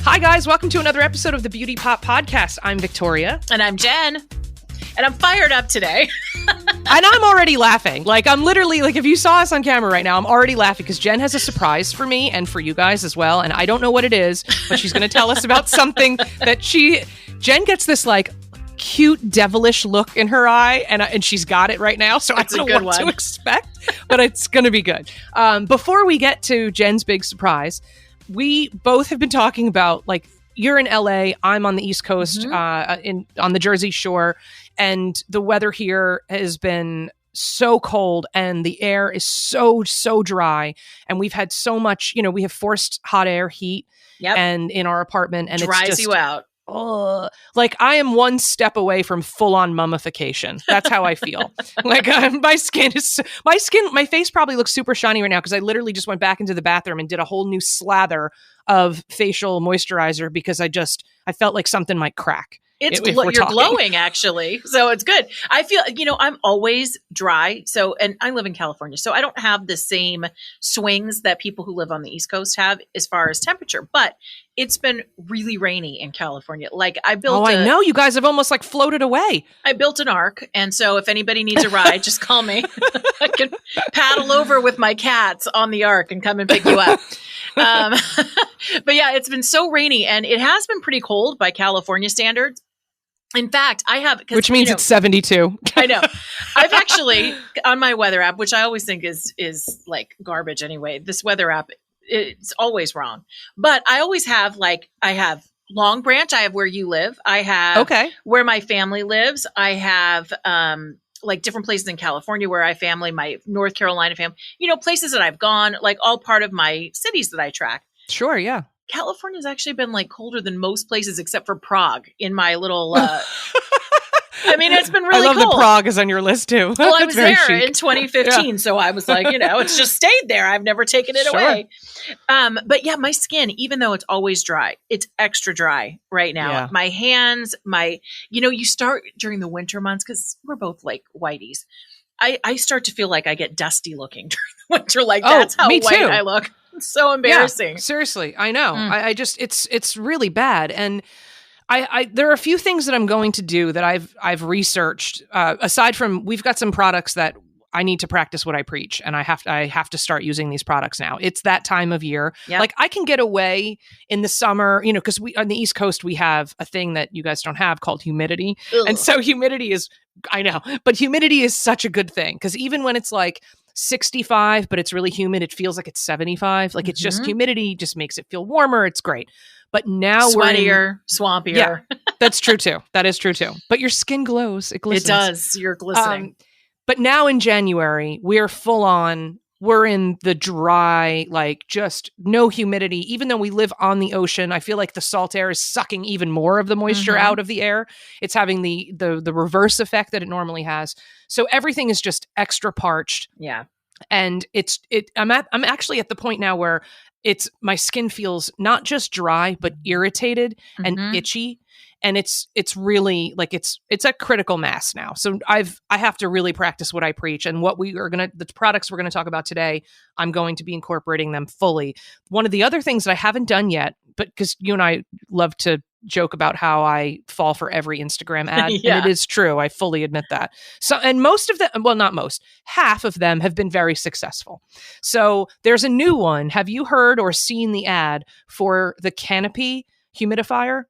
Hi, guys. Welcome to another episode of the Beauty Pop Podcast. I'm Victoria. And I'm Jen. And I'm fired up today. And I'm already laughing. I'm literally, if you saw us on camera right now, I'm already laughing because Jen has a surprise for me and for you guys as well. And I don't know what it is, but she's going to tell us about something that Jen gets this, cute, devilish look in her eye, and she's got it right now. So I don't know what to expect, but it's going to be good. Before we get to Jen's big surprise, we both have been talking about, you're in LA, I'm on the East Coast, on the Jersey Shore, and the weather here has been so cold and the air is so dry, and we've had so much, we have forced hot air heat and in our apartment, and dries it's just, you out. I am one step away from full-on mummification. That's how I feel. My face probably looks super shiny right now because I literally just went back into the bathroom and did a whole new slather of facial moisturizer because I felt like something might crack. You're glowing, actually. So it's good. I feel, I'm always dry. So, and I live in California, so I don't have the same swings that people who live on the East Coast have as far as temperature, but it's been really rainy in California. I know you guys have almost floated away. I built an ark. And so if anybody needs a ride, just call me. I can paddle over with my cats on the ark and come and pick you up. But yeah, it's been so rainy and it has been pretty cold by California standards. In fact, I have... Which means it's 72. I know. I've actually, on my weather app, which I always think is garbage anyway, this weather app, it's always wrong. But I always have, I have Long Branch, I have where you live, I have where my family lives, I have... different places in California where I family, my North Carolina family, places that I've gone, all part of my cities that I track. Sure, yeah. California's actually been colder than most places except for Prague in my little, it's been really cold. I love that Prague is on your list too. Well, I was there in 2015. So I was it's just stayed there. I've never taken it away. But yeah, my skin, even though it's always dry, it's extra dry right now. Yeah. My hands, you start during the winter months because we're both whiteys. I start to feel like I get dusty looking during the winter. That's how white I look. It's so embarrassing. Yeah, seriously. I know. It's really bad. And there are a few things that I'm going to do that I've researched, aside from we've got some products that I need to practice what I preach, and I have to start using these products now. It's that time of year. Yep. I can get away in the summer, because we on the East Coast we have a thing that you guys don't have called humidity. Ugh. And so humidity is, I know, but humidity is such a good thing because even when it's 65, but it's really humid, it feels like it's 75. It's just humidity just makes it feel warmer. It's great. But now sweatier, swampier. Yeah, that's true too. That is true too. But your skin glows. It glistens. It does. You're glistening. But now in January, we're full on. We're in the dry, just no humidity. Even though we live on the ocean, I feel like the salt air is sucking even more of the moisture out of the air. It's having the reverse effect that it normally has. So everything is just extra parched. Yeah. And I'm actually at the point now where my skin feels not just dry, but irritated and itchy. And it's really it's a critical mass now. So I have to really practice what I preach, and the products we're going to talk about today, I'm going to be incorporating them fully. One of the other things that I haven't done yet, but because you and I love to joke about how I fall for every Instagram ad, and it is true. I fully admit that. So, and most of them, well, not most, half of them have been very successful. So there's a new one. Have you heard or seen the ad for the Canopy humidifier?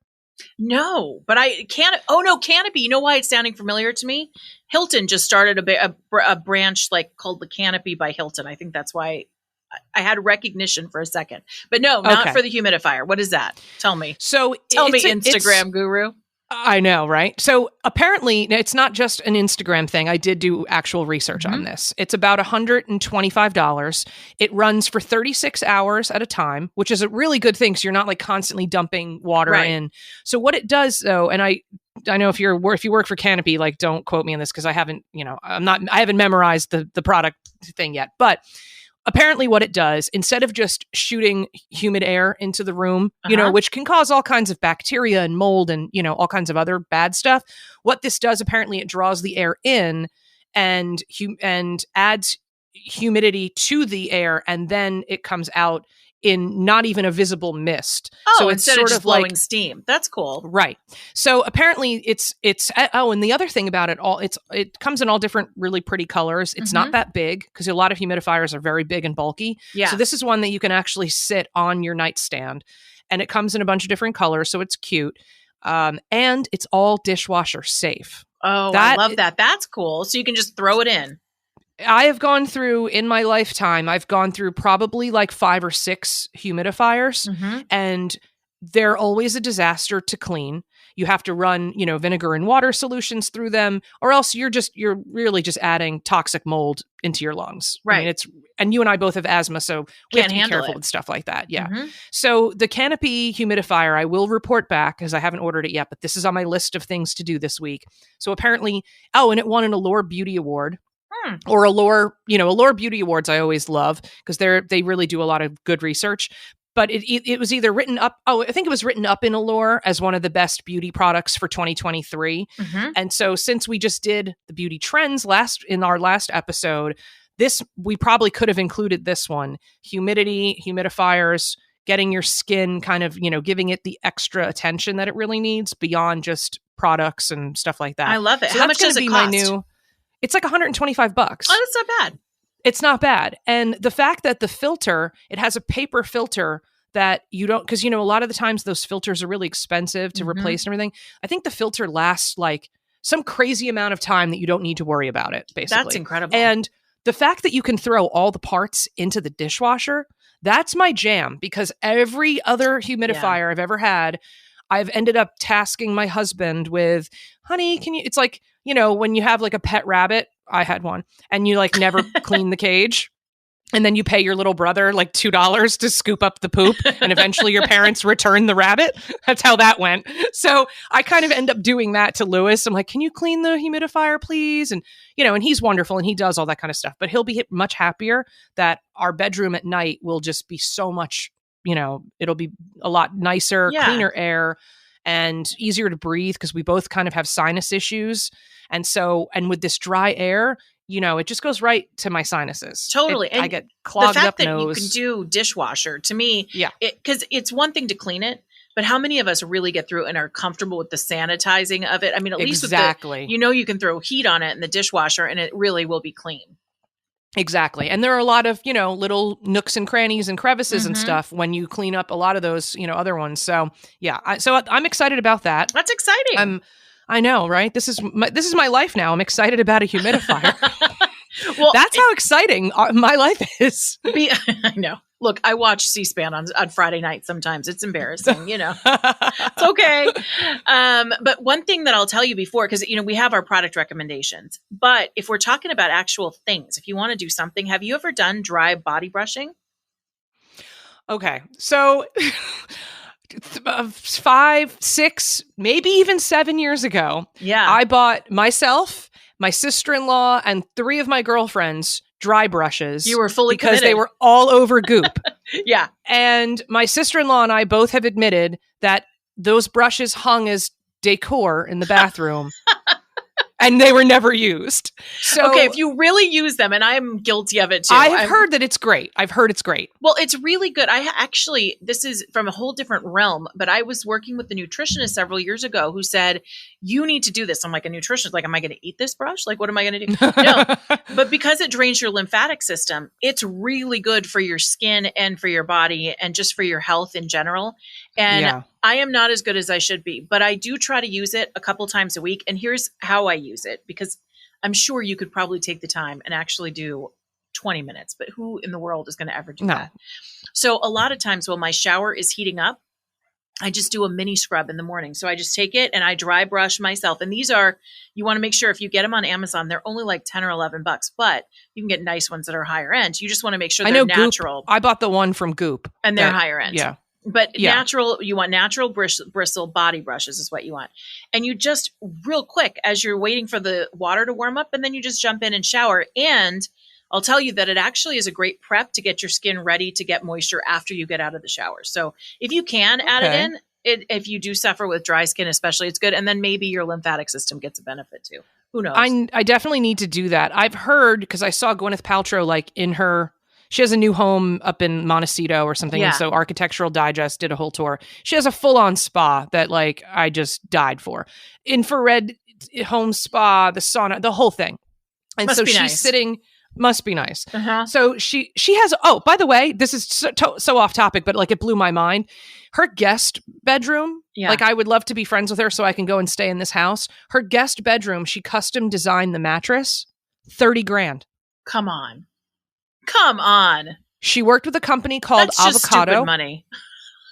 No, but Canopy. You know why it's sounding familiar to me? Hilton just started a branch called the Canopy by Hilton. I think that's why I had recognition for a second. But no, not for the humidifier. What is that? Tell me. So tell me, Instagram guru. I know, right? So apparently it's not just an Instagram thing. I did do actual research on this. It's about $125. It runs for 36 hours at a time, which is a really good thing. So you're not constantly dumping water in. So what it does though, and I know if you work for Canopy, don't quote me on this because I haven't memorized the product thing yet, but apparently what it does, instead of just shooting humid air into the room, which can cause all kinds of bacteria and mold and, all kinds of other bad stuff, what this does, apparently it draws the air in and adds humidity to the air, and then it comes out in not even a visible mist. Oh, so it's instead sort of just of blowing like steam. That's cool. right. So apparently it's and the other thing about it all, it comes in all different really pretty colors. It's not that big because a lot of humidifiers are very big and bulky. Yeah. So this is one that you can actually sit on your nightstand, and it comes in a bunch of different colors, so it's cute. And it's all dishwasher safe. Oh, I love that. That's cool. So you can just throw it in. I have gone through, in my lifetime, I've gone through probably like 5 or 6 humidifiers, and they're always a disaster to clean. You have to run, vinegar and water solutions through them, or else you're really just adding toxic mold into your lungs. Right. I mean, and you and I both have asthma, so we have to be careful with stuff like that. Yeah. So the Canopy humidifier, I will report back because I haven't ordered it yet, but this is on my list of things to do this week. So apparently, and it won an Allure Beauty Award. Or Allure Beauty Awards I always love because they really do a lot of good research. But it was either written up, I think it was written up in Allure as one of the best beauty products for 2023. And so since we just did the beauty trends in our last episode, we probably could have included this one. Humidity, humidifiers, getting your skin kind of, giving it the extra attention that it really needs beyond just products and stuff like that. I love it. So How much does it cost? It's like $125. Oh, that's not bad. It's not bad. And the fact that the filter, it has a paper filter that you don't, because, a lot of the times those filters are really expensive to replace and everything. I think the filter lasts like some crazy amount of time that you don't need to worry about it, basically. That's incredible. And the fact that you can throw all the parts into the dishwasher, that's my jam, because every other humidifier I've ever had, I've ended up tasking my husband with, honey, it's like, when you have like a pet rabbit, I had one, and you like never clean the cage. And then you pay your little brother like $2 to scoop up the poop, and eventually your parents return the rabbit. That's how that went. So I kind of end up doing that to Lewis. I'm like, can you clean the humidifier, please? And, and he's wonderful and he does all that kind of stuff, but he'll be much happier that our bedroom at night will just be so much, it'll be a lot nicer, cleaner air, and easier to breathe because we both kind of have sinus issues. And with this dry air, it just goes right to my sinuses. Totally. I get clogged up nose. The fact that you can do dishwasher, to me, because it's one thing to clean it, but how many of us really get through and are comfortable with the sanitizing of it? I mean, at least with you can throw heat on it in the dishwasher and it really will be clean. Exactly. And there are a lot of, little nooks and crannies and crevices and stuff when you clean up a lot of those, other ones. So yeah, I'm excited about that. That's exciting. I know, right? This is my life now. I'm excited about a humidifier. Well, that's how exciting my life is. I know. Look, I watch C-SPAN on Friday night sometimes. It's embarrassing, It's okay. But one thing that I'll tell you before, because, we have our product recommendations, but if we're talking about actual things, if you want to do something, have you ever done dry body brushing? Okay. So 5, 6, maybe even 7 years ago, I bought myself, my sister-in-law, and 3 of my girlfriends dry brushes. You were fully because committed. They were all over Goop. Yeah. And my sister-in-law and I both have admitted that those brushes hung as decor in the bathroom. And they were never used. So, okay, if you really use them, and I'm guilty of it too. I've heard that it's great. I've heard it's great. Well, it's really good. This is from a whole different realm, but I was working with a nutritionist several years ago who said, you need to do this. I'm like, a nutritionist, like, am I going to eat this brush? Like, what am I going to do? No, but because it drains your lymphatic system, it's really good for your skin and for your body and just for your health in general. And I am not as good as I should be, but I do try to use it a couple times a week. And here's how I use it, because I'm sure you could probably take the time and actually do 20 minutes, but who in the world is going to ever do that? So a lot of times when my shower is heating up, I just do a mini scrub in the morning. So I just take it and I dry brush myself. And these are, you want to make sure if you get them on Amazon, they're only like 10 or $11, but you can get nice ones that are higher end. You just want to make sure they're natural. Goop. I bought the one from Goop. And they're higher end. Yeah. But natural, you want natural bristle body brushes is what you want. And you just real quick, as you're waiting for the water to warm up, and then you just jump in and shower. And I'll tell you that it actually is a great prep to get your skin ready to get moisture after you get out of the shower. So if you can add it in, if you do suffer with dry skin, especially, it's good. And then maybe your lymphatic system gets a benefit too. Who knows? I definitely need to do that. I've heard, because I saw Gwyneth Paltrow like in her She has a new home up in Montecito or something. Yeah. And so Architectural Digest did a whole tour. She has a full-on spa that like I just died for. Infrared home spa, the sauna, the whole thing. And Must so be she's nice. sitting, must be nice. Uh-huh. So she has, oh, by the way, this is so off topic, but like it blew my mind. Her guest bedroom, like I would love to be friends with her so I can go and stay in this house. Her guest bedroom, she custom designed the mattress, $30,000. Come on. She worked with a company called That's just Avocado. stupid money.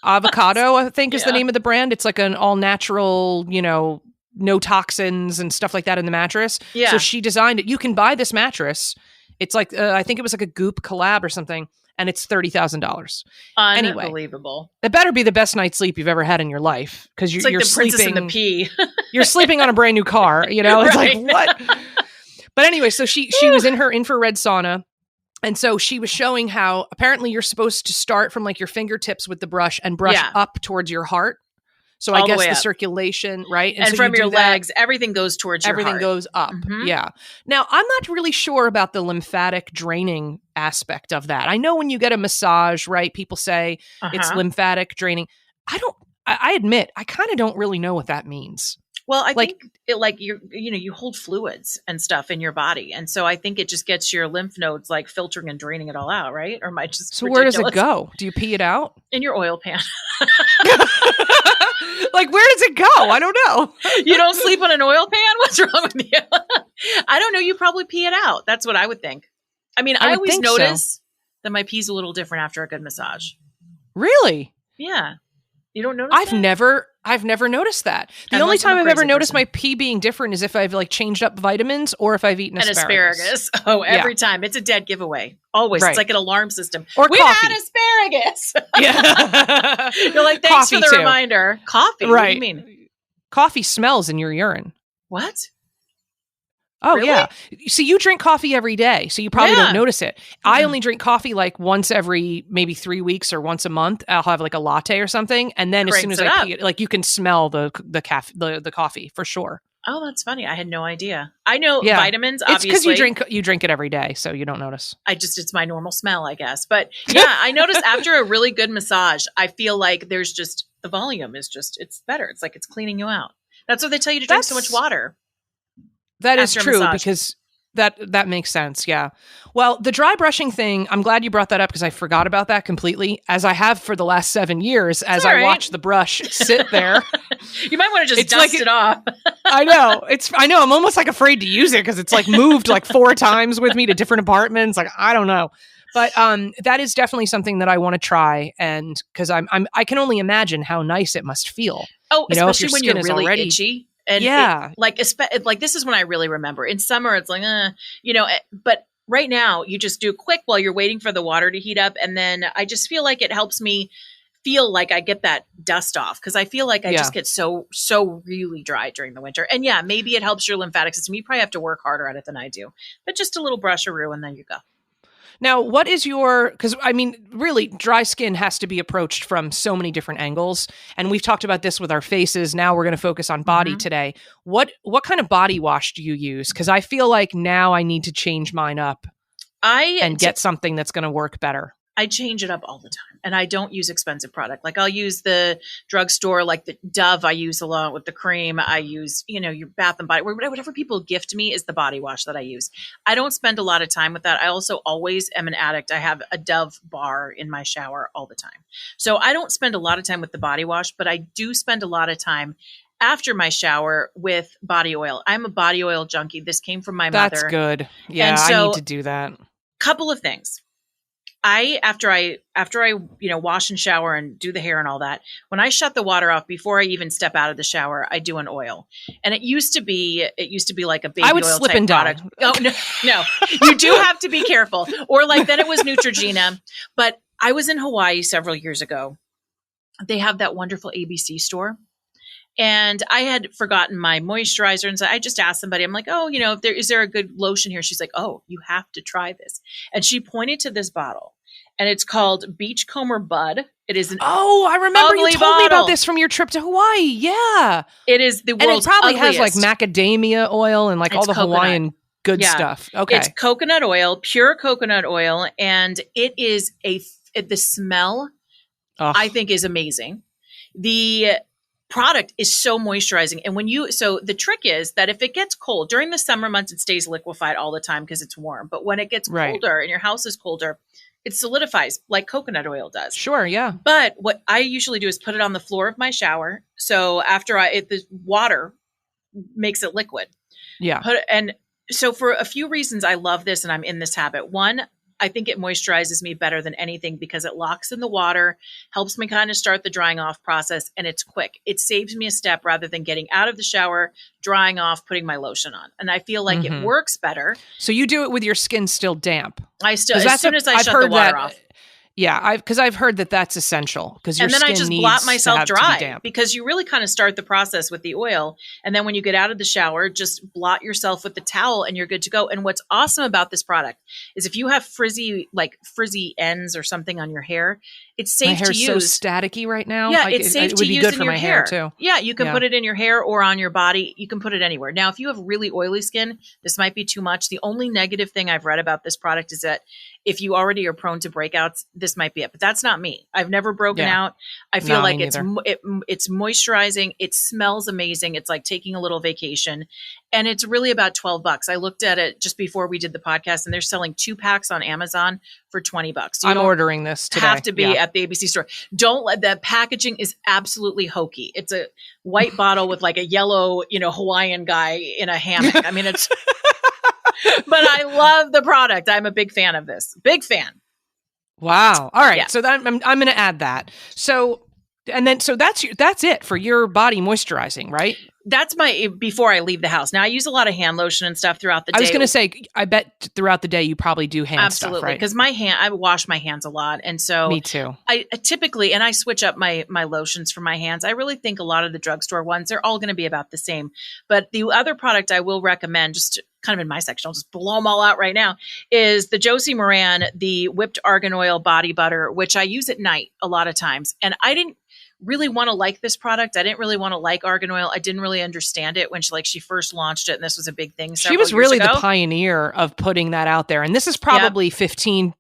Avocado, I think, is the name of the brand. It's like an all natural, no toxins and stuff like that in the mattress. Yeah. So she designed it. You can buy this mattress. It's like, I think it was like a Goop collab or something. And it's $30,000. Unbelievable. Anyway, it better be the best night's sleep you've ever had in your life. Because you're, it's like you're the Princess sleeping. and the Pea. You're sleeping on a brand new car. It's like, what? But anyway, so she was in her infrared sauna. And so she was showing how apparently you're supposed to start from like your fingertips with the brush and brush up towards your heart. So All I guess the the up. circulation, right? And so from you your do that, legs, everything goes towards your everything heart. goes up. Mhm. Yeah. Now, I'm not really sure about the lymphatic draining aspect of that. I know when you get a massage, right? People say it's lymphatic draining. I admit, I kind of don't really know what that means. Well, I think it like you hold fluids and stuff in your body. And so I think it just gets your lymph nodes like filtering and draining it all out, right? Or am I just So where does it go? Do you pee it out? In your oil pan. Like, where does it go? I don't know. You don't sleep on an oil pan? What's wrong with you? I don't know. You probably pee it out. That's what I would think. I mean, I always notice that my pee's a little different after a good massage. Really? Yeah. You don't notice I've never noticed that. The only time I've ever noticed my pee being different is if I've like changed up vitamins or if I've eaten asparagus. Oh, every time. It's a dead giveaway. Always. Right. It's like an alarm system. Or We've coffee. had asparagus. Yeah. You're like, thanks Coffee for the too. reminder. Coffee? Right. What do you mean? Coffee smells in your urine. What? Oh, Really? yeah. See, you drink coffee every day, so you probably don't notice it. I only drink coffee like once every maybe 3 weeks or once a month. I'll have like a latte or something. And then as soon as I pee it, like you can smell the coffee for sure. Oh, that's funny. I had no idea. I know vitamins, obviously. It's because you drink it every day, so you don't notice. It's my normal smell, I guess. But yeah, I noticed after a really good massage, I feel like there's just, the volume is just, it's better. It's like it's cleaning you out. That's what they tell you to drink so much water. That is true because that makes sense. Yeah. Well, the dry brushing thing, I'm glad you brought that up because I forgot about that completely, as I have for the last 7 years as I watch the brush sit there. You might want to just dust it off. I know. I'm almost like afraid to use it because it's like moved like 4 times with me to different apartments. Like, I don't know. But that is definitely something that I want to try, and because I can only imagine how nice it must feel. Oh, especially when you're really already itchy. And like this is when I really remember. In summer, it's like, but right now you just do quick while you're waiting for the water to heat up. And then I just feel like it helps me feel like I get that dust off. Cause I feel like I just get so really dry during the winter. And yeah, maybe it helps your lymphatic system. You probably have to work harder at it than I do, but just a little brusharoo and then you go. Now, what is because I mean, really, dry skin has to be approached from so many different angles. And we've talked about this with our faces. Now we're going to focus on body today. What kind of body wash do you use? Because I feel like now I need to change mine up and get something that's going to work better. I change it up all the time, and I don't use expensive product. Like I'll use the drugstore, like the Dove I use a lot with the cream. I use, your Bath and Body, whatever people gift me is the body wash that I use. I don't spend a lot of time with that. I also always am an addict. I have a Dove bar in my shower all the time. So I don't spend a lot of time with the body wash, but I do spend a lot of time after my shower with body oil. I'm a body oil junkie. This came from my mother. That's good. Yeah, and so, I need to do that. Couple of things. After I wash and shower and do the hair and all that, when I shut the water off before I even step out of the shower, I do an oil. And it used to be like a baby I would oil slip type and product. die. Oh no, you do have to be careful. Or like then it was Neutrogena. But I was in Hawaii several years ago. They have that wonderful ABC store. And I had forgotten my moisturizer. And so I just asked somebody, I'm like, oh, is there a good lotion here? She's like, oh, you have to try this. And she pointed to this bottle. And it's called Beachcomber Bud. It is an I remember you told me bottle. about this from your trip to Hawaii. Yeah. It is the world's And it probably ugliest. has like macadamia oil and like all the coconut. Hawaiian good stuff. Okay. It's coconut oil, pure coconut oil. And it is the smell I think is amazing. The product is so moisturizing. And so the trick is that if it gets cold during the summer months, it stays liquefied all the time because it's warm. But when it gets colder and your house is colder, it solidifies like coconut oil does. Sure. Yeah. But what I usually do is put it on the floor of my shower. So after the water makes it liquid. Yeah. And so for a few reasons, I love this and I'm in this habit. One, I think it moisturizes me better than anything because it locks in the water, helps me kind of start the drying off process, and it's quick. It saves me a step rather than getting out of the shower, drying off, putting my lotion on. And I feel like it works better. So you do it with your skin still damp? As soon as I shut the water off. Yeah, because I've heard that that's essential because your skin I just needs blot myself to dry be damp. because you really kind of start the process with the oil. And then when you get out of the shower, just blot yourself with the towel and you're good to go. And what's awesome about this product is if you have frizzy ends or something on your hair, it's safe to use. My hair's so staticky right now. Yeah, it's safe to use in your hair. It would be good for my hair too. Yeah, you can put it in your hair or on your body. You can put it anywhere. Now, if you have really oily skin, this might be too much. The only negative thing I've read about this product is that if you already are prone to breakouts, this might be it. But that's not me. I've never broken out. I feel like it's moisturizing. It smells amazing. It's like taking a little vacation. And it's really about $12. I looked at it just before we did the podcast and they're selling 2 packs on Amazon for $20. I'm ordering this today. Have to be at the ABC store. Don't let the packaging is absolutely hokey. It's a white bottle with like a yellow, Hawaiian guy in a hammock. I mean, it's, but I love the product. I'm a big fan of this. Big fan. Wow. All right. Yeah. So that, I'm going to add that. So that's it for your body moisturizing, right? That's before I leave the house. Now I use a lot of hand lotion and stuff throughout the day. I was going to say, I bet throughout the day you probably do hand stuff, right? Because I wash my hands a lot. And so me too. I typically, and I switch up my lotions for my hands. I really think a lot of the drugstore ones, they're all going to be about the same. But the other product I will recommend, just kind of in my section, I'll just blow them all out right now, is the Josie Moran, the whipped argan oil body butter, which I use at night a lot of times. And I didn't really want to like this product. I didn't really want to like argan oil. I didn't really understand it when she first launched it, and this was a big thing. She was really the pioneer of putting that out there, and this is probably 15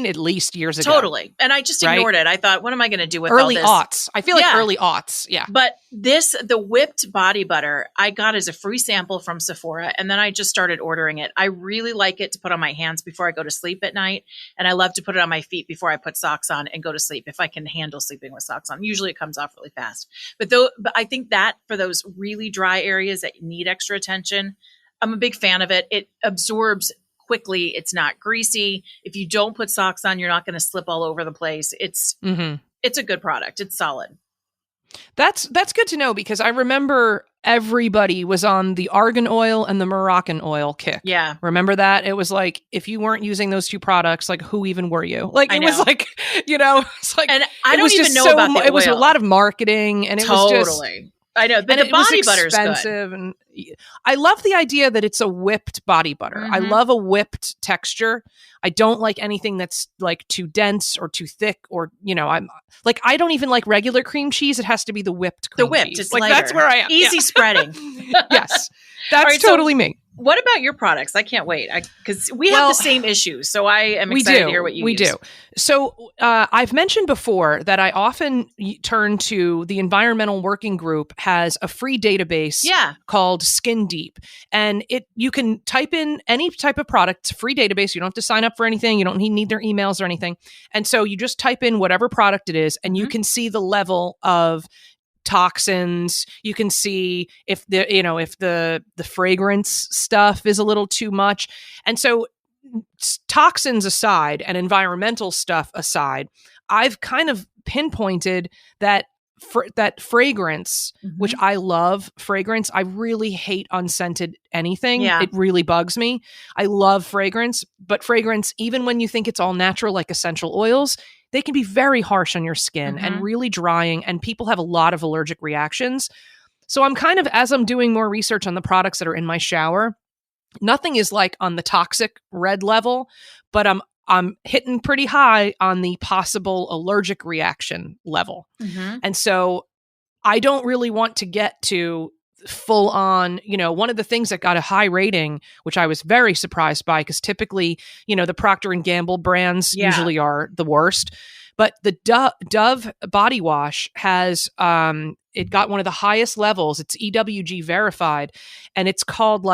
at least years ago. Totally. And I just ignored it. I thought, what am I going to do with early all this? aughts? I feel like early aughts. Yeah. But the whipped body butter, I got as a free sample from Sephora, and then I just started ordering it. I really like it to put on my hands before I go to sleep at night. And I love to put it on my feet before I put socks on and go to sleep if I can handle sleeping with socks on. Usually it comes off really fast. But I think that for those really dry areas that need extra attention, I'm a big fan of it. It absorbs quickly. It's not greasy. If you don't put socks on, you're not going to slip all over the place. It's a good product. It's solid. That's good to know because I remember everybody was on the argan oil and the Moroccan oil kick. Yeah. Remember that? It was like, if you weren't using those 2 products, like who even were you? Like it was like, it's like, and I don't even know about the oil. It was a lot of marketing and it was just, I know, but the body butter is expensive, and I love the idea that it's a whipped body butter. I love a whipped texture. I don't like anything that's like too dense or too thick, or I'm like I don't even like regular cream cheese. It has to be the whipped cream cheese. It's like lighter. That's where I am. Easy spreading. Yes, that's totally me. What about your products? I can't wait because we have the same issues. So I am excited to hear what you use. We do. So I've mentioned before that I often turn to the Environmental Working Group has a free database called Skin Deep. And you can type in any type of product. It's a free database. You don't have to sign up for anything. You don't need their emails or anything. And so you just type in whatever product it is and you can see the level of toxins. You can see if the fragrance stuff is a little too much. And so toxins aside and environmental stuff aside, I've kind of pinpointed that that fragrance, which I love fragrance. I really hate unscented anything. Yeah. It really bugs me. I love fragrance, but fragrance, even when you think it's all natural, like essential oils, they can be very harsh on your skin and really drying, and people have a lot of allergic reactions. So I'm kind of, as I'm doing more research on the products that are in my shower, nothing is like on the toxic red level, but I'm hitting pretty high on the possible allergic reaction level. And so I don't really want to get to full on, one of the things that got a high rating, which I was very surprised by, because typically, the Procter and Gamble brands usually are the worst. But the Dove body wash has, it got one of the highest levels. It's EWG verified, and it's called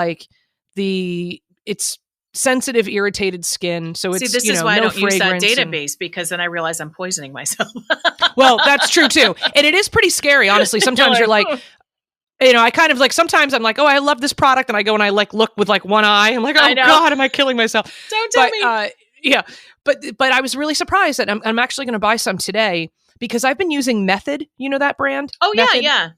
it's sensitive, irritated skin. So it's, this is why no I don't use that fragrance database, because then I realize I'm poisoning myself. Well, that's true too. And it is pretty scary, honestly. Sometimes you're like, I kind of sometimes I'm like, oh, I love this product. And I go and I look with one eye. I'm like, oh God, am I killing myself? Don't tell me. Yeah. But I was really surprised that I'm actually going to buy some today, because I've been using Method, that brand? Oh, Method. yeah.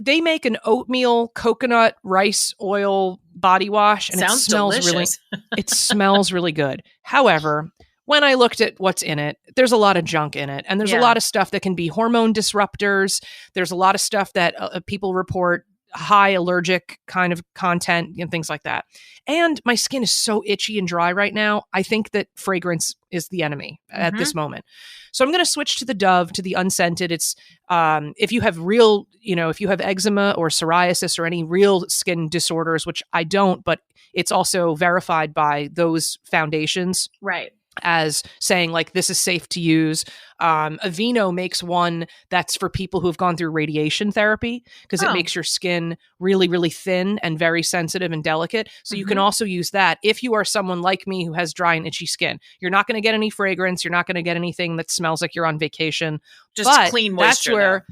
They make an oatmeal coconut rice oil body wash, and Sounds it smells delicious. it smells really good. However, when I looked at what's in it, there's a lot of junk in it, and there's a lot of stuff that can be hormone disruptors. There's a lot of stuff that people report high allergic kind of content and things like that. And my skin is so itchy and dry right now. I think that fragrance is the enemy at this moment. So I'm going to switch to the Dove, to the unscented. It's if you have if you have eczema or psoriasis or any real skin disorders, which I don't, but it's also verified by those foundations. Right. As saying this is safe to use. Aveeno makes one that's for people who have gone through radiation therapy, because it makes your skin really, really thin and very sensitive and delicate. So you can also use that if you are someone like me who has dry and itchy skin. You're not going to get any fragrance. You're not going to get anything that smells like you're on vacation. Just clean moisture. That's where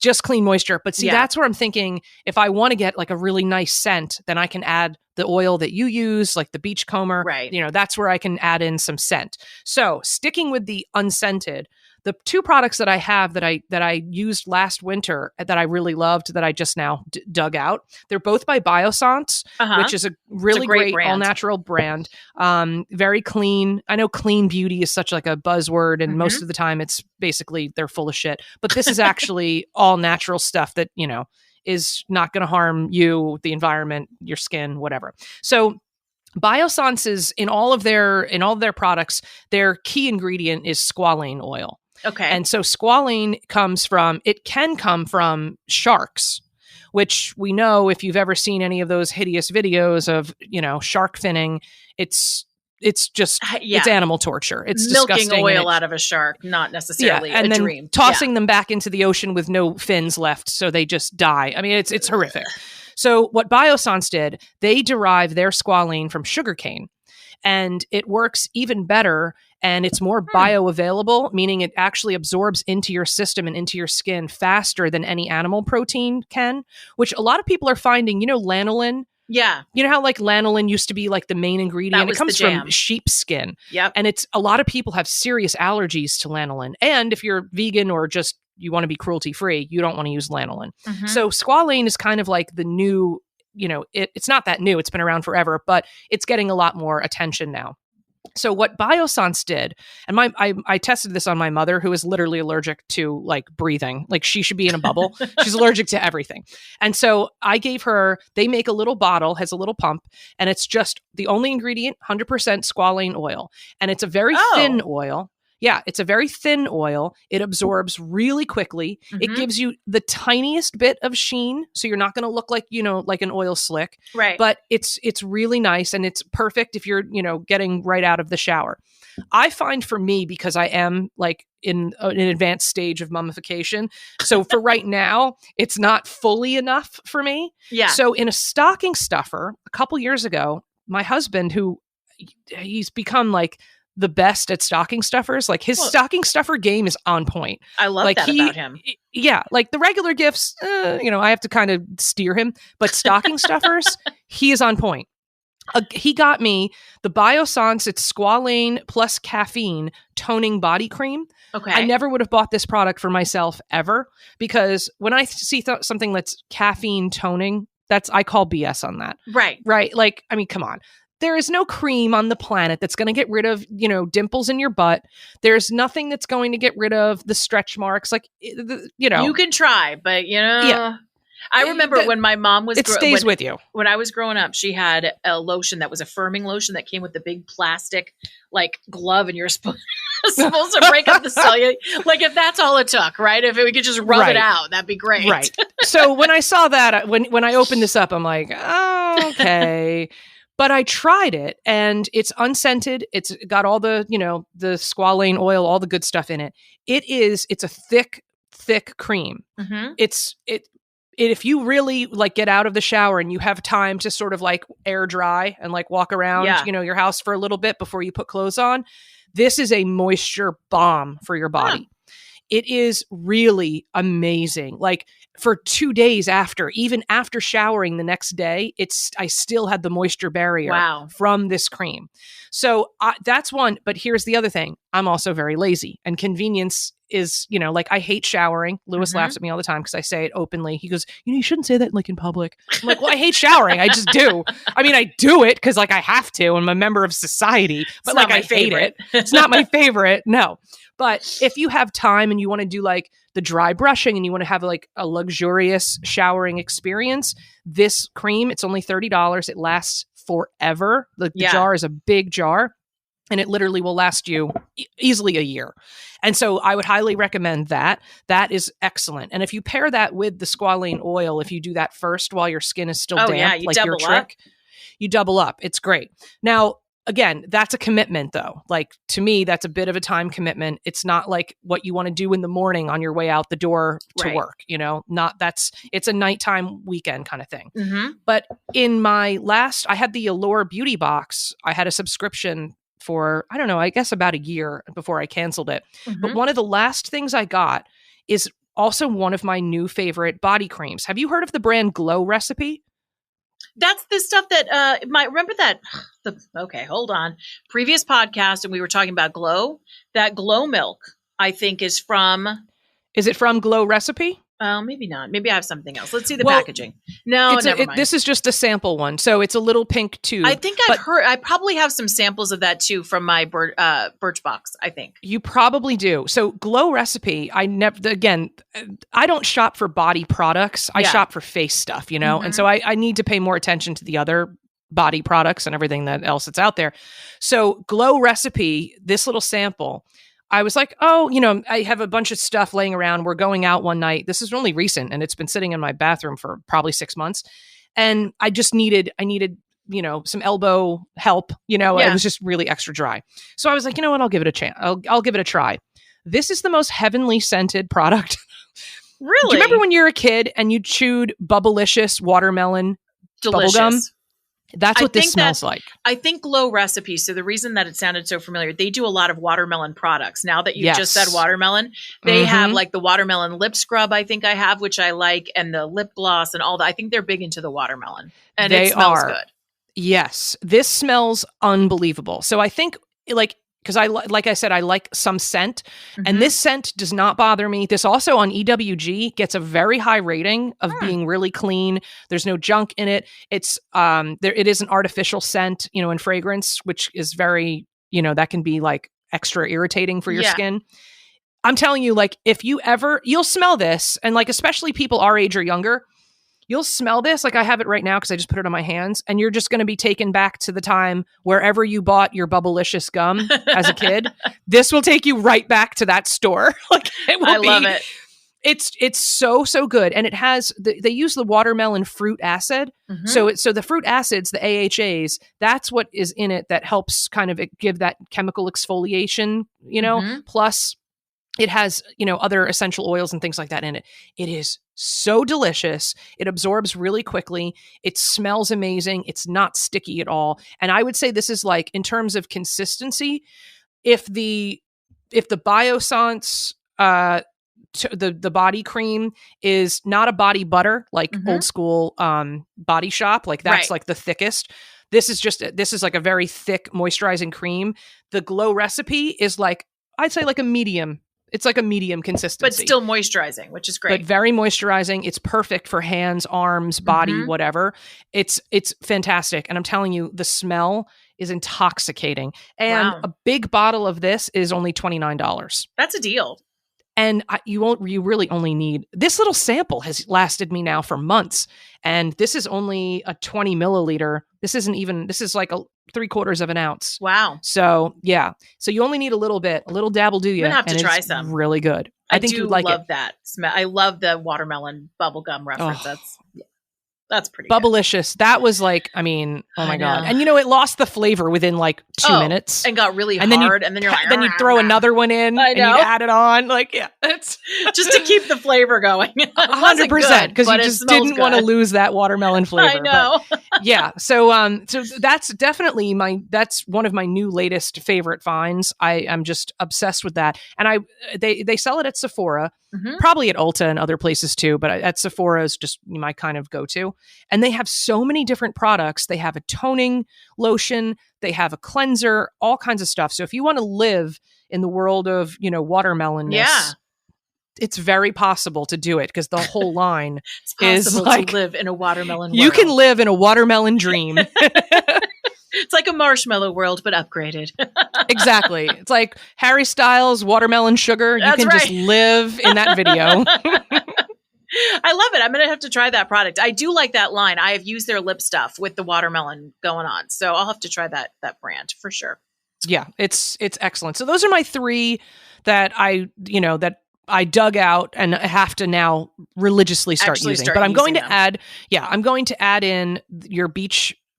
just clean moisture. But see, that's where I'm thinking, if I want to get a really nice scent, then I can add the oil that you use, like the beachcomber. Right. That's where I can add in some scent. So sticking with the unscented, the two products that I have that I used last winter that I really loved, that I just now dug out, they're both by Biossance, which is a really great all-natural brand. Very clean. I know clean beauty is such a buzzword, and most of the time it's basically they're full of shit. But this is actually all natural stuff that, is not going to harm you, the environment, your skin, whatever. So Biossance is in all of their products, their key ingredient is squalane oil. Okay. And so squalane can come from sharks, which we know, if you've ever seen any of those hideous videos of, shark finning, it's just, it's animal torture. It's milking disgusting. Oil out of a shark, not necessarily and a then dream. Tossing them back into the ocean with no fins left, so they just die. I mean, it's horrific. So what Biossance did, they derive their squalane from sugarcane, and it works even better, and it's more bioavailable, meaning it actually absorbs into your system and into your skin faster than any animal protein can, which a lot of people are finding. Lanolin. Yeah. You know how lanolin used to be the main ingredient? It comes from sheepskin. Yep. And a lot of people have serious allergies to lanolin. And if you're vegan or just you want to be cruelty free, you don't want to use lanolin. So squalane is kind of the new, it's not that new. It's been around forever, but it's getting a lot more attention now. So what Biossance did, and I tested this on my mother, who is literally allergic to breathing. She should be in a bubble. She's allergic to everything. And so I gave her, they make a little bottle, has a little pump, and it's just the only ingredient, 100% squalane oil. And it's a very thin oil. Yeah, it's a very thin oil. It absorbs really quickly. It gives you the tiniest bit of sheen, so you're not going to look like an oil slick. Right. But it's really nice, and it's perfect if you're, getting right out of the shower. I find for me, because I am in an advanced stage of mummification, so for right now, it's not fully enough for me. Yeah. So in a stocking stuffer, a couple years ago, my husband, he's become the best at stocking stuffers. His stocking stuffer game is on point. I love that about him. Yeah. The regular gifts, I have to kind of steer him, but stocking stuffers, he is on point. He got me the Biossance, it's squalane plus caffeine toning body cream. Okay. I never would have bought this product for myself ever, because when I see something that's caffeine toning, I call BS on that. Right. Right. Come on. There is no cream on the planet that's going to get rid of, dimples in your butt. There's nothing that's going to get rid of the stretch marks. You can try, but yeah. I remember when my mom was, it stays with you. When I was growing up, she had a lotion that was a firming lotion that came with the big plastic glove, and you're supposed supposed to break up the cellulite. Like if that's all it took, right? If we could just rub it out, that'd be great. Right. So when I saw that, when I opened this up, I'm like, oh, okay. But I tried it and it's unscented. It's got all the, the squalane oil, all the good stuff in it. It's a thick cream. Mm-hmm. If you really like get out of the shower and you have time to sort of like air dry and like walk around, your house for a little bit before you put clothes on, this is a moisture bomb for your body. It is really amazing. Like for 2 days after, even after showering the next day, I still had the moisture barrier from this cream. So that's one. But here's the other thing. I'm also very lazy, and convenience is, like I hate showering. Lewis laughs at me all the time because I say it openly. He goes, you shouldn't say that like in public. I'm like, well, I hate showering. I just do. I mean, I do it because like I have to. I'm a member of society, but like I hate it. It's not my favorite. No. But if you have time and you want to do like the dry brushing and you want to have like a luxurious showering experience, this cream, it's only $30. It lasts forever. The jar is a big jar and it literally will last you easily a year. And so I would highly recommend that. That is excellent. And if you pair that with the squalane oil, if you do that first while your skin is still damp, like your trick, you double up. It's great. Now, again, that's a commitment though. Like to me, that's a bit of a time commitment. It's not like what you want to do in the morning on your way out the door to work, it's a nighttime weekend kind of thing. Mm-hmm. But in my I had the Allure Beauty Box. I had a subscription for, I don't know, I guess about a year before I canceled it. Mm-hmm. But one of the last things I got is also one of my new favorite body creams. Have you heard of the brand Glow Recipe? That's the stuff that remember that okay, hold on. Previous podcast and we were talking about Glow. That Glow milk, I think is it from Glow Recipe? Maybe not. Maybe I have something else. Let's see the packaging. No, never mind. This is just a sample one. So it's a little pink tube. I think I've heard, I probably have some samples of that too from my Birchbox, I think. You probably do. So Glow Recipe, I don't shop for body products. I shop for face stuff, Mm-hmm. And so I need to pay more attention to the other body products and everything else that's out there. So Glow Recipe, this little sample, I was like, I have a bunch of stuff laying around. We're going out one night. This is only recent and it's been sitting in my bathroom for probably 6 months. And I just needed, some elbow help, It was just really extra dry. So I was like, you know what? I'll give it a chance. I'll give it a try. This is the most heavenly scented product. Really? Do you remember when you were a kid and you chewed Bubblicious watermelon bubblegum? That's what this smells like. I think Glow Recipe. So the reason that it sounded so familiar, they do a lot of watermelon products. Now that you just said watermelon, they have like the watermelon lip scrub. I think I have, which I like, and the lip gloss and all that. I think they're big into the watermelon, and it smells good. Yes, this smells unbelievable. So I think because like I said, I like some scent, and this scent does not bother me. This also on EWG gets a very high rating of being really clean. There's no junk in it. It's it is an artificial scent, in fragrance, which is very, that can be like extra irritating for your skin. I'm telling you, like if you'll smell this, and like especially people our age or younger, you'll smell this. Like I have it right now because I just put it on my hands, and you're just going to be taken back to the time wherever you bought your Bubblicious gum as a kid. This will take you right back to that store. Like I love it. It's so good, and it has they use the watermelon fruit acid. Mm-hmm. So the fruit acids, the AHAs, that's what is in it that helps kind of give that chemical exfoliation. Plus it has, other essential oils and things like that in it. It is so delicious. It absorbs really quickly. It smells amazing. It's not sticky at all. And I would say this is like, in terms of consistency, if the Biossance, the body cream is not a body butter, like old school Body Shop, like that's like the thickest. This is like a very thick moisturizing cream. The Glow Recipe is like, I'd say like a medium. It's like a medium consistency. But still moisturizing, which is great. But very moisturizing. It's perfect for hands, arms, body, whatever. It's fantastic. And I'm telling you, the smell is intoxicating. And a big bottle of this is only $29. That's a deal. And you really only need, this little sample has lasted me now for months. And this is only a 20 milliliter. This is like a 3/4 of an ounce. Wow. So yeah. So you only need a little bit, a little dabble do you. I'm gonna have to and try it's some. really good. I think you'd like love it. that smell. I love the watermelon bubblegum reference. Oh. That's pretty good. Bubblicious. That was like, I mean, oh my God. And it lost the flavor within like 2 minutes. And got really and hard. And then you're like, then you throw another one in and you add it on. Like, yeah, it's just to keep the flavor going. 100%. Because you just didn't want to lose that watermelon flavor. I know. But, yeah. So that's definitely that's one of my new latest favorite finds. I'm just obsessed with that. And they sell it at Sephora, probably at Ulta and other places too. But at Sephora is just my kind of go-to. And they have so many different products. They have a toning lotion. They have a cleanser, all kinds of stuff. So if you want to live in the world of, watermelonness, it's very possible to do it because the whole line is like to live in a watermelon world. You can live in a watermelon dream. It's like a marshmallow world, but upgraded. Exactly. It's like Harry Styles, watermelon sugar. You can just live in that video. I love it. I'm going to have to try that product. I do like that line. I have used their lip stuff with the watermelon going on. So I'll have to try that brand for sure. Yeah, it's excellent. So those are my 3 that I dug out and have to now religiously start using. But I'm going to add in your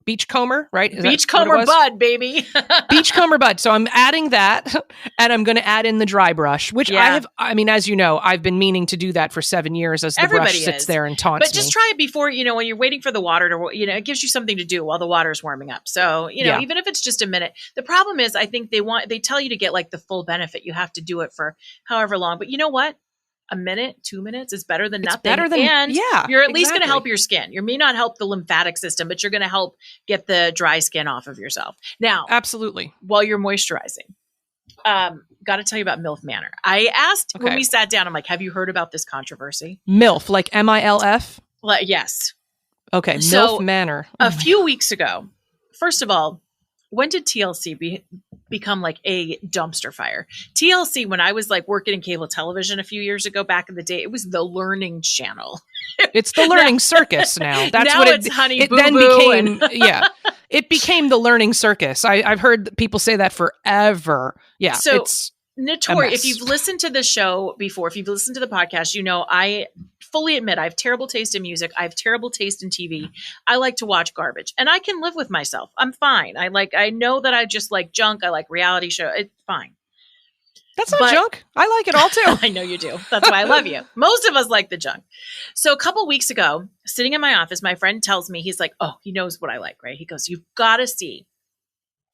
beachcomber, right? Beachcomber bud, baby. Beachcomber bud. So I'm adding that, and I'm going to add in the dry brush, which as you know, I've been meaning to do that for 7 years as the brush sits there and taunts me. But just try it before, when you're waiting for the water to, it gives you something to do while the water's warming up. So, even if it's just a minute. The problem is, I think they tell you to get like the full benefit. You have to do it for however long. But you know what? A minute, 2 minutes is better than nothing. You're at least going to help your skin. You may not help the lymphatic system, but you're going to help get the dry skin off of yourself. Now, absolutely. While you're moisturizing, got to tell you about MILF Manor. I asked when we sat down, I'm like, have you heard about this controversy? MILF, like MILF? Yes. Okay, MILF Manor. A few weeks ago, first of all, when did TLC become like a dumpster fire? TLC, when I was like working in cable television a few years ago, back in the day, it was the Learning Channel. It's the Learning Circus now. That's now what it's Honey Boo then Boo became. It became the Learning Circus. I've heard people say that forever. Yeah, so it's notorious. If you've listened to the show before, if you've listened to the podcast, I fully admit I have terrible taste in music. I have terrible taste in TV. I like to watch garbage, and I can live with myself. I'm fine. I know that I just like junk. I like reality show. It's fine. That's not junk. I like it all too. I know you do. That's why I love you. Most of us like the junk. So a couple weeks ago, sitting in my office, my friend tells me, he's like, oh, he knows what I like, right? He goes, you've got to see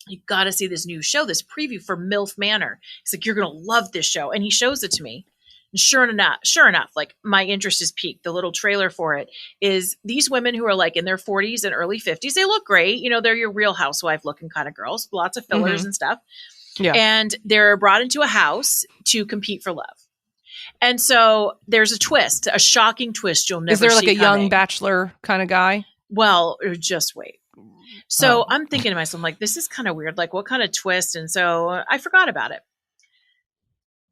this new show, this preview for MILF Manor. He's like, you're going to love this show. And he shows it to me. And sure enough, like my interest is piqued. The little trailer for it is these women who are like in their 40s and early 50s. They look great. They're your Real Housewife looking kind of girls, lots of fillers and stuff. Yeah. And they're brought into a house to compete for love. And so there's a twist, a shocking twist you'll never see. Is there like a coming. young bachelor kind of guy? Well, just wait. So I'm thinking to myself, like, this is kind of weird. Like, what kind of twist? And so I forgot about it.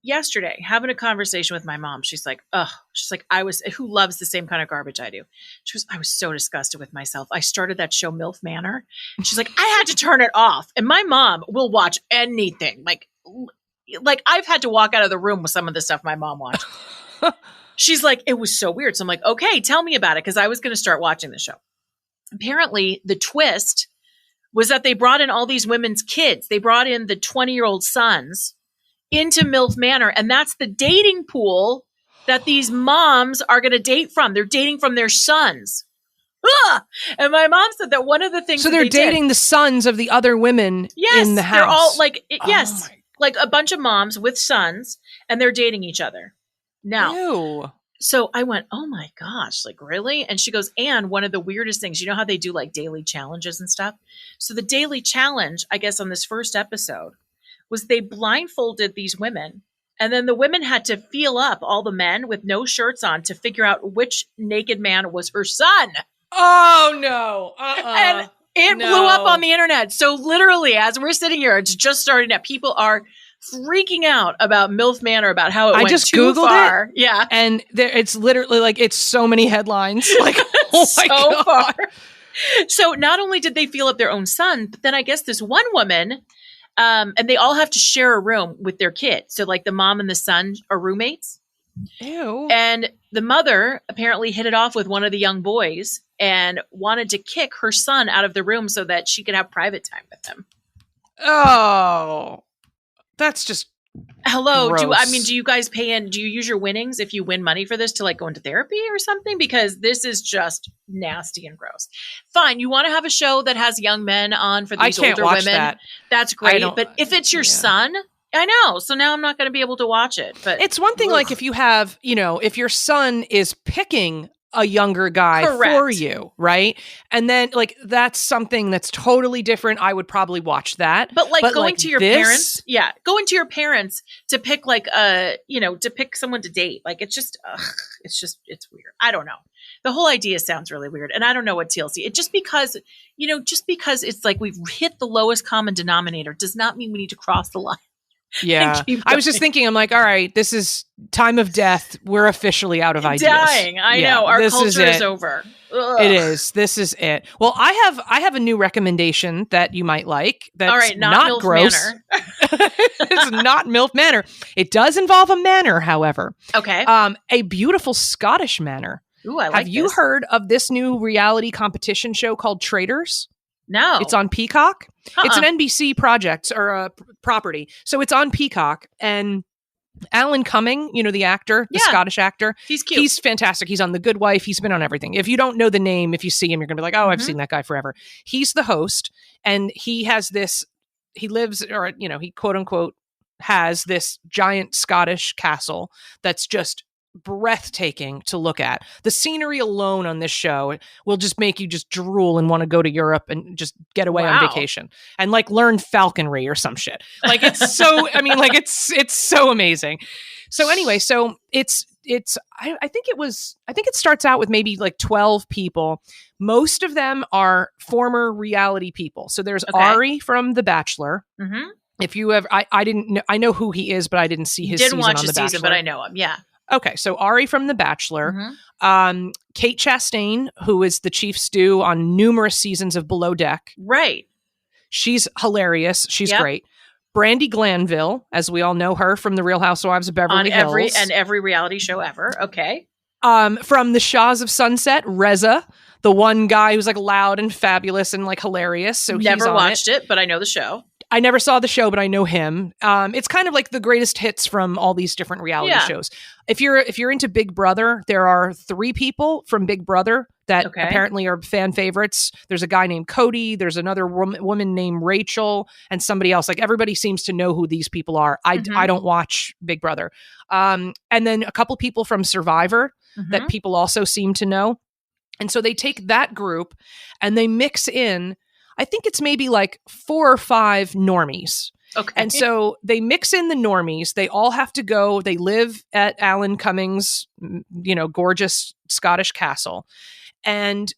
Yesterday, having a conversation with my mom, she's like, who loves the same kind of garbage I do. I was so disgusted with myself. I started that show MILF Manor. And she's like, I had to turn it off. And my mom will watch anything. Like I've had to walk out of the room with some of the stuff my mom watched. She's like, it was so weird. So I'm like, okay, tell me about it. Cause I was going to start watching the show. Apparently the twist was that they brought in all these women's kids. They brought in the 20-year-old sons into MILF Manor. And that's the dating pool that these moms are going to date from. They're dating from their sons. Ugh! And my mom said that one of the things. So they're dating the sons of the other women in the house. They're all like a bunch of moms with sons, and they're dating each other. Now, ew. So I went, oh my gosh, like really? And she goes, and one of the weirdest things, you know how they do like daily challenges and stuff? So the daily challenge, I guess on this first episode, was they blindfolded these women, and then the women had to feel up all the men with no shirts on to figure out which naked man was her son. Oh no. And it blew up on the internet. So literally, as we're sitting here, it's just starting up. People are freaking out about MILF Manor, about how it went just too Googled far. it, Yeah. and it's literally like, it's so many headlines. Like, oh my so God. far. So not only did they feel up their own son, but then I guess this one woman, and they all have to share a room with their kid. So like the mom and the son are roommates. Ew. And the mother apparently hit it off with one of the young boys and wanted to kick her son out of the room so that she could have private time with him. Oh, that's just hello. gross. Do you guys pay in? Do you use your winnings if you win money for this to like go into therapy or something? Because this is just nasty and gross. Fine, you want to have a show that has young men on for these older women. That. That's great. But if it's your son, I know. So now I'm not going to be able to watch it. But it's one thing, like if you have, if your son is picking a younger guy for you, right? And then like that's something that's totally different. I would probably watch that. But going to your parents, going to your parents to pick like to pick someone to date. Like it's weird. I don't know. The whole idea sounds really weird. And I don't know what TLC. Just because it's like we've hit the lowest common denominator does not mean we need to cross the line. Yeah. I was just thinking, I'm like, all right, this is time of death. We're officially out of ideas. Dying. I know. Our culture is over. Ugh. It is. This is it. Well, I have a new recommendation that you might like. That's all right, not gross. It's not MILF Manor. It does involve a manor, however. Okay. A beautiful Scottish manor. Ooh, I like Have you heard of this new reality competition show called Traitors? No. It's on Peacock. It's an NBC project or a property. So it's on Peacock. And Alan Cumming, the actor, the Scottish actor. He's cute. He's fantastic. He's on The Good Wife. He's been on everything. If you don't know the name, if you see him, you're going to be like, oh, I've seen that guy forever. He's the host. And he has he lives, or, he quote unquote has this giant Scottish castle that's just breathtaking to look at. The scenery alone on this show will just make you just drool and want to go to Europe and just get away on vacation and like learn falconry or some shit. Like it's so, it's so amazing. So anyway, so I think it starts out with maybe like 12 people. Most of them are former reality people. So there's Ari from The Bachelor. Mm-hmm. If you ever, I didn't know, I know who he is, but I didn't see his season on The Bachelor. Didn't watch his season, but I know him. Yeah. Okay, so Ari from The Bachelor, Kate Chastain, who is the chief stew on numerous seasons of Below Deck. Right. She's hilarious. She's great. Brandy Glanville, as we all know her from The Real Housewives of Beverly Hills. On every reality show ever. Okay. From The Shahs of Sunset, Reza, the one guy who's like loud and fabulous and like hilarious. So never watched it, but I know the show. I never saw the show, but I know him. It's kind of like the greatest hits from all these different reality shows. If you're into Big Brother, there are 3 people from Big Brother that apparently are fan favorites. There's a guy named Cody. There's another woman named Rachel, and somebody else. Like everybody seems to know who these people are. I don't watch Big Brother. And then a couple people from Survivor that people also seem to know. And so they take that group and they mix in, I think it's maybe like 4 or 5 normies. Okay. And so they mix in the normies. They all have to go. They live at Alan Cumming's, gorgeous Scottish castle. And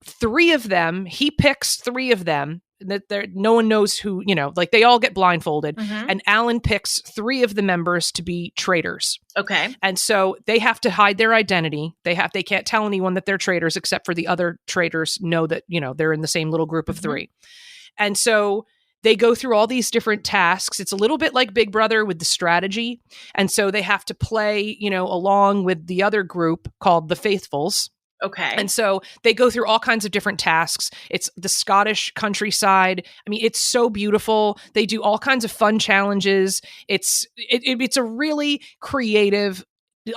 3 of them, he picks 3 of them that no one knows who, they all get blindfolded. And Alan picks 3 of the members to be traitors. Okay. And so they have to hide their identity. They can't tell anyone that they're traitors, except for the other traitors know that, they're in the same little group of 3. And so they go through all these different tasks. It's a little bit like Big Brother with the strategy. And so they have to play, along with the other group called the Faithfuls. Okay. And so they go through all kinds of different tasks. It's the Scottish countryside. I mean, it's so beautiful. They do all kinds of fun challenges. It's a really creative.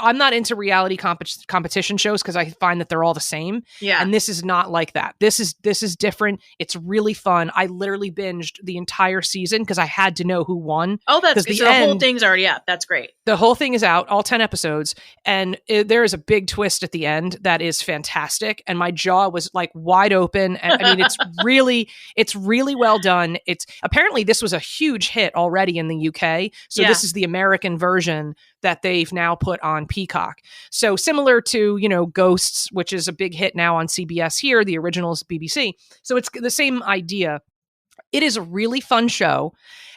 I'm not into reality competition shows because I find that they're all the same. Yeah. And this is not like that. This is different. It's really fun. I literally binged the entire season because I had to know who won. Oh, that's good. So the whole thing's already up. That's great. The whole thing is out, all 10 episodes. And there is a big twist at the end that is fantastic. And my jaw was like wide open. And I mean, it's really well done. Apparently this was a huge hit already in the UK. So this is the American version that they've now put on Peacock. So similar to, Ghosts, which is a big hit now on CBS here, the original is BBC. So it's the same idea. It is a really fun show.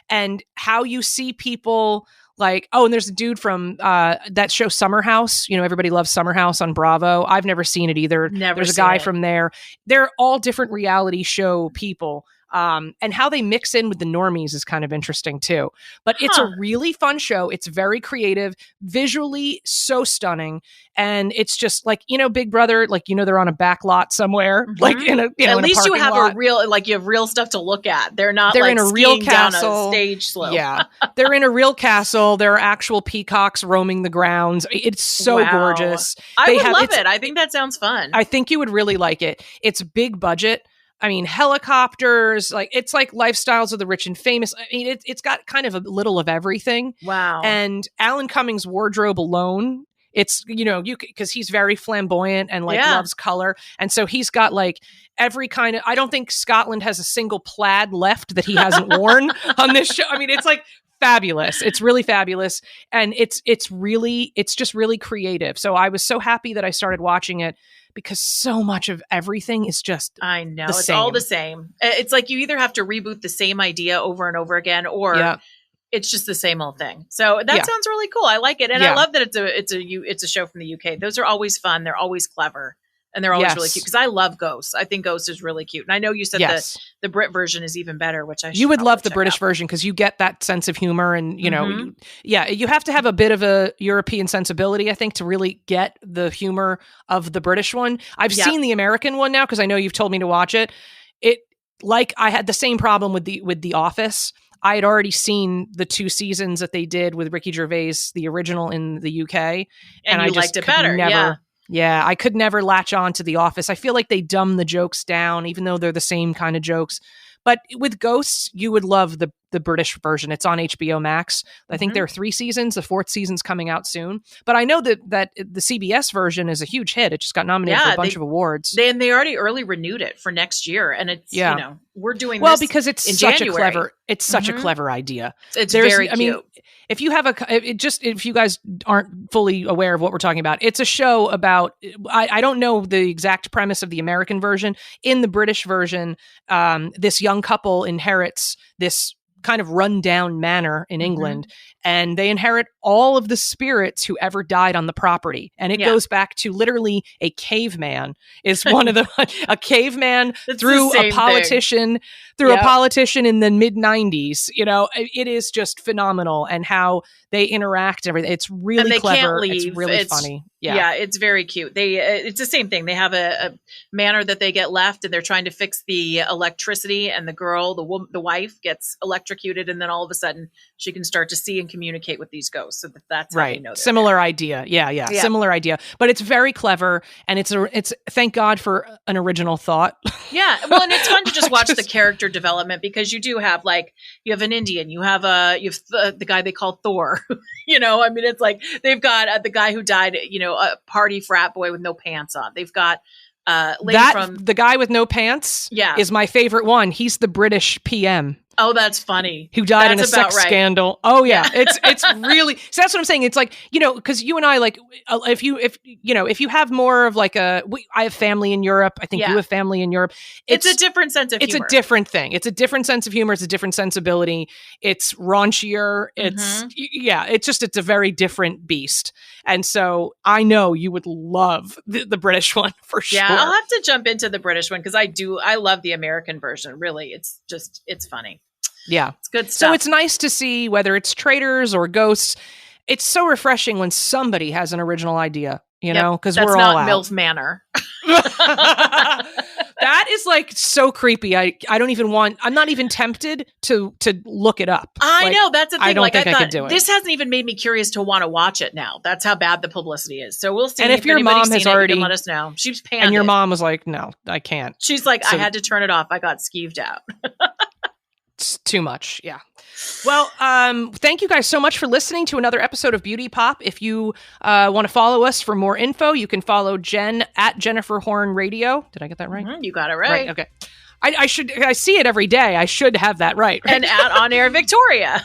and how you see people like, oh, and there's a dude from that show Summer House. You know, everybody loves Summer House on Bravo. I've never seen it either. There's a guy from there. They're all different reality show people. And how they mix in with the normies is kind of interesting too. But it's a really fun show. It's very creative, visually so stunning. And it's just like, you know, Big Brother, like, you know, they're on a back lot somewhere, like in a, you know, at least you have lot. a real, like you have real stuff to look at. They're not they're like in a real castle down a stage slope. Yeah. They're in a real castle. There are actual peacocks roaming the grounds. It's so gorgeous. I would love it. I think that sounds fun. I think you would really like it. It's big budget. I mean, helicopters, like it's like lifestyles of the rich and famous. I mean, it's got kind of a little of everything. Wow. And Alan Cummings' wardrobe alone, it's, you know, because he's very flamboyant and like loves color. And so he's got like every kind of, I don't think Scotland has a single plaid left that he hasn't worn on this show. I mean, it's like fabulous. It's really fabulous. And it's just really creative. So I was so happy that I started watching it, because so much of everything is just I know it's all the same. It's like you either have to reboot the same idea over and over again, or it's just the same old thing. So that sounds really cool. I like it, and I love that it's a show from the UK. Those are always fun. They're always clever. And they're always really cute, because I love Ghosts. I think Ghost is really cute. And I know you said the Brit version is even better, which you would love the British version, because you get that sense of humor. And, you know, you have to have a bit of a European sensibility, I think, to really get the humor of the British one. I've seen the American one now, because I know you've told me to watch it. Like I had the same problem with the Office. I had already seen the 2 seasons that they did with Ricky Gervais, the original in the UK. And I liked it better. Yeah, I could never latch on to The Office. I feel like they dumb the jokes down, even though they're the same kind of jokes. But with Ghosts, you would love the British version. It's on HBO Max. I think there are 3 seasons. The 4th season's coming out soon. But I know that the CBS version is a huge hit. It just got nominated for a bunch of awards. They already early renewed it for next year. And it's, you know, we're doing this because it's in such January. Such a clever idea. It's very cute. I mean, if you guys aren't fully aware of what we're talking about, it's a show about, I don't know the exact premise of the American version. In the British version, this young couple inherits this kind of rundown manor in England, and they inherit all of the spirits who ever died on the property. And it goes back to literally a caveman is one of a caveman through a politician, a politician in the mid 90s. You know, it is just phenomenal, and how they interact and everything. It's really clever. It's really funny. Yeah, it's very cute. It's the same thing. They have a manor that they get left, and they're trying to fix the electricity, and the girl, the wife, gets electrocuted, and then all of a sudden she can start to see and communicate with these ghosts. So that's how they know. Similar idea. Yeah. Similar idea. But it's very clever, and it's thank God for an original thought. Yeah. Well, and it's fun to just watch the character development, because you do have you have an Indian, you have the guy they call Thor. You know, I mean, it's like they've got the guy who died, you know, a party frat boy with no pants on. They've got the guy with no pants is my favorite one. He's the British PM. Oh, that's funny. Who died in a sex scandal. Oh yeah. It's really, so that's what I'm saying. It's like, you know, cause you and I, like, if you have more of like I have family in Europe. I think you have family in Europe. It's a different sense of humor. It's a different thing. It's a different sense of humor. It's a different sensibility. It's raunchier. It's a very different beast. And so I know you would love the British one for sure. Yeah. I'll have to jump into the British one, cause I love the American version. Really. It's funny. Yeah. It's good stuff. So it's nice to see, whether it's Traitors or Ghosts, it's so refreshing when somebody has an original idea, you know, because we're all out. MILF Manor. That is like so creepy. I'm not even tempted to look it up. I know, that's the thing. I don't think I could do it. This hasn't even made me curious to want to watch it now. That's how bad the publicity is. So we'll see. And if your mom has already, you can let us know. She's panned. And your mom was like, no, I can't. She's like, I had to turn it off. I got skeeved out. It's too much. Yeah. Well, thank you guys so much for listening to another episode of Beauty Pop. If you want to follow us for more info, you can follow Jen at Jennifer Horn Radio. Did I get that right? You got it right. Okay. I see it every day. I should have that right? And at On Air Victoria.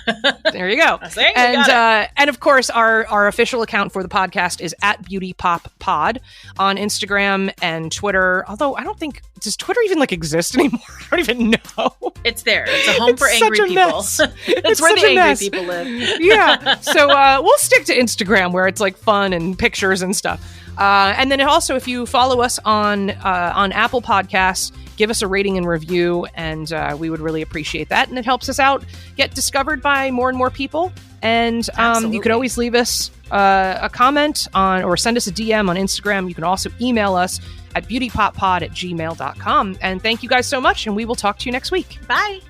There you go. And of course, our official account for the podcast is at Beauty Pop Pod on Instagram and Twitter. Although I don't think, does Twitter even exist anymore? I don't even know. It's there. It's a home for angry people. It's where the angry people live. Yeah. So we'll stick to Instagram where it's like fun and pictures and stuff. And then also, if you follow us on Apple Podcasts, give us a rating and review, and we would really appreciate that. And it helps us out get discovered by more and more people. And you could always leave us a comment on, or send us a DM on Instagram. You can also email us at beautypoppod@gmail.com. And thank you guys so much, and we will talk to you next week. Bye.